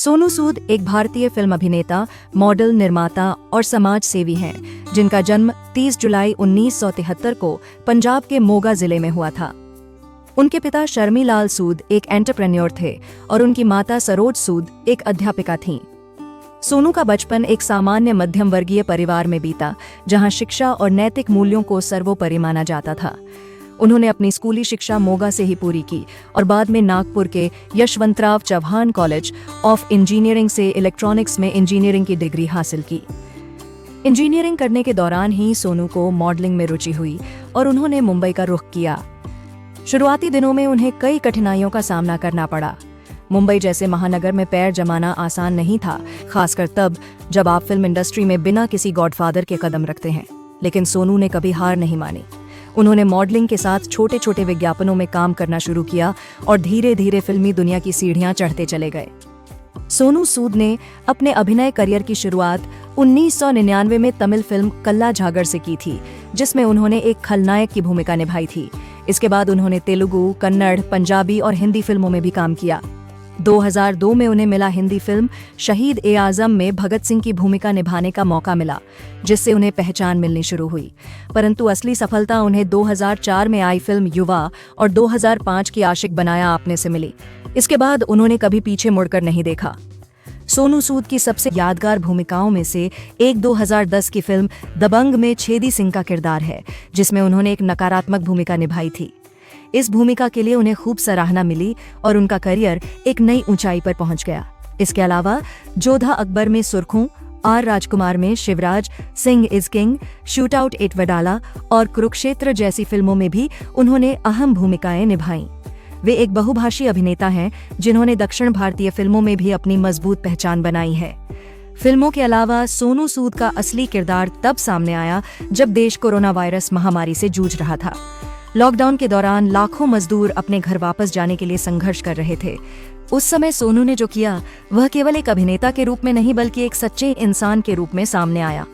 सोनू सूद एक भारतीय फिल्म अभिनेता, मॉडल, निर्माता और समाज सेवी हैं, जिनका जन्म 30 जुलाई 1973 को पंजाब के मोगा जिले में हुआ था। उनके पिता शर्मी लाल सूद एक एंटरप्रेन्योर थे और उनकी माता सरोज सूद एक अध्यापिका थीं। सोनू का बचपन एक सामान्य मध्यम वर्गीय परिवार में बीता, जहां शिक्षा और नैतिक मूल्यों को सर्वोपरि माना जाता था। उन्होंने अपनी स्कूली शिक्षा मोगा से ही पूरी की और बाद में नागपुर के Yashwantrao Chavan college of engineering से इलेक्ट्रॉनिक्स में इंजीनियरिंग की डिग्री हासिल की। इंजीनियरिंग करने के दौरान ही सोनू को मॉडलिंग में रुचि हुई और उन्होंने मुंबई का रुख किया। शुरुआती दिनों में उन्हें कई कठिनाइयों का सामना करना पड़ा। मुंबई जैसे महानगर में पैर जमाना आसान नहीं था, खासकर तब जब आप फिल्म इंडस्ट्री में बिना किसी गॉडफादर के कदम रखते हैं। लेकिन सोनू ने कभी हार नहीं मानी। उन्होंने मॉडलिंग के साथ छोटे छोटे विज्ञापनों में काम करना शुरू किया और धीरे धीरे फिल्मी दुनिया की सीढ़ियां चढ़ते चले गए। सोनू सूद ने अपने अभिनय करियर की शुरुआत 1999 में तमिल फिल्म कल्ला झागर से की थी, जिसमें उन्होंने एक खलनायक की भूमिका निभाई थी। इसके बाद उन्होंने तेलुगु, कन्नड़, पंजाबी और हिंदी फिल्मों में भी काम किया। 2002 में उन्हें मिला हिंदी फिल्म शहीद-ए-आज़म में भगत सिंह की भूमिका निभाने का मौका मिला, जिससे उन्हें पहचान मिलनी शुरू हुई। परंतु असली सफलता उन्हें 2004 में आई फिल्म युवा और 2005 की आशिक बनाया आपने से मिली। इसके बाद उन्होंने कभी पीछे मुड़कर नहीं देखा। सोनू सूद की सबसे यादगार भूमिकाओं में से एक 2010 की फिल्म दबंग में छेदी सिंह का किरदार है, जिसमें उन्होंने एक नकारात्मक भूमिका निभाई थी। इस भूमिका के लिए उन्हें खूब सराहना मिली और उनका करियर एक नई ऊंचाई पर पहुंच गया। इसके अलावा जोधा अकबर में सुरखू, आर राजकुमार में Shivraj, Singh is king, shoot out at Wadala और कुरुक्षेत्र जैसी फिल्मों में भी उन्होंने अहम भूमिकाएं निभाईं। वे एक बहुभाषी अभिनेता हैं, जिन्होंने दक्षिण भारतीय फिल्मों में भी अपनी मजबूत पहचान बनाई है। फिल्मों के अलावा सोनू सूद का असली किरदार तब सामने आया जब देश कोरोना वायरस महामारी से जूझ रहा था। लॉकडाउन के दौरान लाखों मजदूर अपने घर वापस जाने के लिए संघर्ष कर रहे थे। उस समय सोनू ने जो किया, वह केवल एक अभिनेता के रूप में नहीं बल्कि एक सच्चे इंसान के रूप में सामने आया।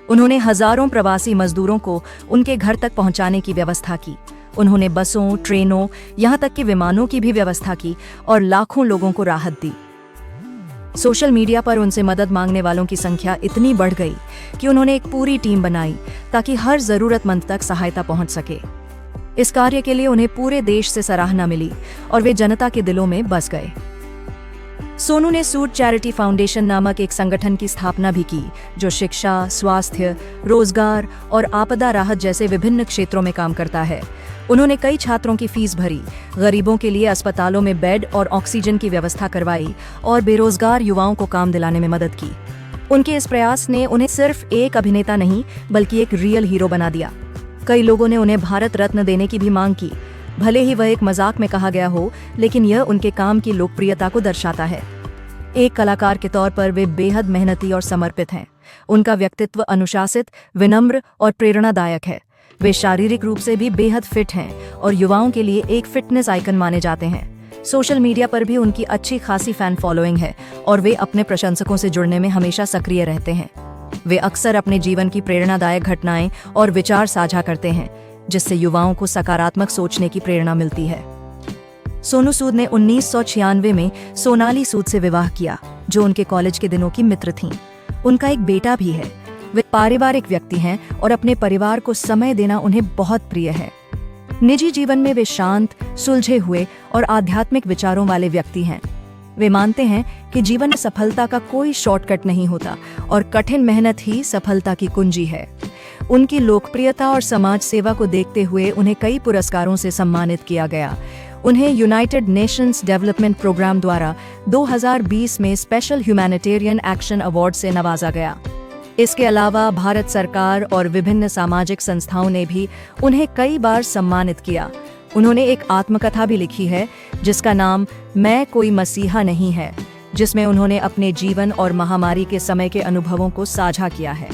उन्होंने हजारों प्रवासी मजदूरों को उनके घर तक पहुंचाने की व्यवस्था की। उन्होंने बसों, ट्रेनों, यहाँ तक कि विमानों की भी व्यवस्था की और लाखों लोगों को राहत दी। सोशल मीडिया पर उनसे मदद मांगने वालों की संख्या इतनी बढ़ गई कि उन्होंने एक पूरी टीम बनाई ताकि हर जरूरतमंद तक सहायता पहुंच सके। इस कार्य के लिए उन्हें पूरे देश से सराहना मिली और वे जनता के दिलों में बस गए। सोनू ने सूद चैरिटी फाउंडेशन नामक एक संगठन की स्थापना भी की, जो शिक्षा, स्वास्थ्य, रोजगार और आपदा राहत जैसे विभिन्न क्षेत्रों में काम करता है। उन्होंने कई छात्रों की फीस भरी, गरीबों के लिए अस्पतालों में बेड और ऑक्सीजन की व्यवस्था करवाई और बेरोजगार युवाओं को काम दिलाने में मदद की। उनके इस प्रयास ने उन्हें सिर्फ एक अभिनेता नहीं बल्कि एक रियल हीरो बना दिया। कई लोगों ने उन्हें भारत रत्न देने की भी मांग की। भले ही वह एक मजाक में कहा गया हो, लेकिन यह उनके काम की लोकप्रियता को दर्शाता है। एक कलाकार के तौर पर वे बेहद मेहनती और समर्पित हैं। उनका व्यक्तित्व अनुशासित, विनम्र और प्रेरणादायक है। वे शारीरिक रूप से भी बेहद फिट हैं और युवाओं के लिए एक फिटनेस आइकन माने जाते हैं। सोशल मीडिया पर भी उनकी अच्छी खासी फैन फॉलोइंग है और वे अपने प्रशंसकों से जुड़ने में हमेशा सक्रिय रहते हैं। वे अक्सर अपने जीवन की प्रेरणादायक घटनाएं और विचार साझा करते हैं, जिससे युवाओं को सकारात्मक सोचने की प्रेरणा मिलती है। सोनू सूद ने 1996 में सोनाली सूद से विवाह किया, जो उनके कॉलेज के दिनों की मित्र थीं। उनका एक बेटा भी है। वे पारिवारिक व्यक्ति हैं और अपने परिवार को समय देना उन्हें बहुत प्रिय है। निजी जीवन में वे शांत, सुलझे हुए और आध्यात्मिक विचारों वाले व्यक्ति हैं। वे मानते हैं कि जीवन में सफलता का कोई शॉर्टकट नहीं होता और कठिन मेहनत ही सफलता की कुंजी है। उनकी लोकप्रियता और समाज सेवा को देखते हुए उन्हें कई पुरस्कारों से सम्मानित किया गया। उन्हें यूनाइटेड नेशंस डेवलपमेंट प्रोग्राम द्वारा 2020 में स्पेशल ह्यूमैनिटेरियन एक्शन अवार्ड से नवाजा गया। इसके अलावा भारत सरकार और विभिन्न सामाजिक संस्थाओं ने भी उन्हें कई बार सम्मानित किया। उन्होंने एक आत्मकथा भी लिखी है, जिसका नाम मैं कोई मसीहा नहीं है, जिसमें उन्होंने अपने जीवन और महामारी के समय के अनुभवों को साझा किया है।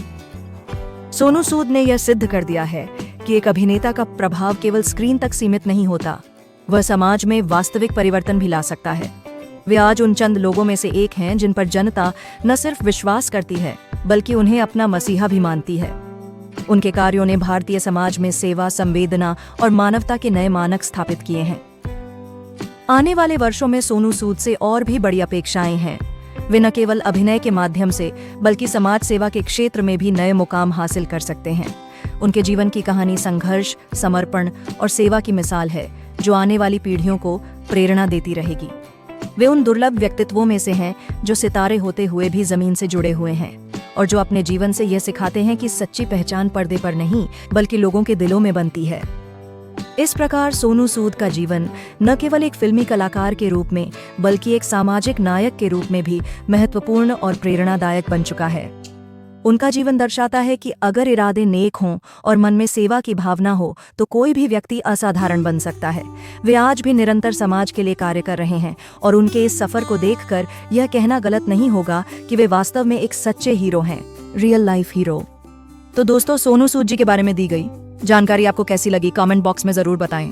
सोनू सूद ने यह सिद्ध कर दिया है कि एक अभिनेता का प्रभाव केवल स्क्रीन तक सीमित नहीं होता, वह समाज में वास्तविक परिवर्तन भी ला सकता है। वे आज उन चंद लोगों में से एक हैं जिन पर जनता न सिर्फ विश्वास करती है, बल्कि उन्हें अपना मसीहा भी मानती है। उनके कार्यों ने भारतीय समाज में सेवा, संवेदना और मानवता के नए मानक स्थापित किए हैं। आने वाले वर्षों में सोनू सूद से और भी बड़ी अपेक्षाएं हैं। वे न केवल अभिनय के माध्यम से बल्कि समाज सेवा के क्षेत्र में भी नए मुकाम हासिल कर सकते हैं। उनके जीवन की कहानी संघर्ष, समर्पण और सेवा की मिसाल है, जो आने वाली पीढ़ियों को प्रेरणा देती रहेगी। वे उन दुर्लभ व्यक्तित्वों में से हैं जो सितारे होते हुए भी जमीन से जुड़े हुए हैं और जो अपने जीवन से यह सिखाते हैं कि सच्ची पहचान पर्दे पर नहीं बल्कि लोगों के दिलों में बनती है। इस प्रकार सोनू सूद का जीवन न केवल एक फिल्मी कलाकार के रूप में बल्कि एक सामाजिक नायक के रूप में भी महत्वपूर्ण और प्रेरणादायक बन चुका है। उनका जीवन दर्शाता है कि अगर इरादे नेक हों और मन में सेवा की भावना हो तो कोई भी व्यक्ति असाधारण बन सकता है। वे आज भी निरंतर समाज के लिए कार्य कर रहे हैं और उनके इस सफर को देखकर यह कहना गलत नहीं होगा कि वे वास्तव में एक सच्चे हीरो हैं, रियल लाइफ हीरो। तो दोस्तों, सोनू सूद जी के बारे में दी गई जानकारी आपको कैसी लगी, कमेंट बॉक्स में जरूर बताएं।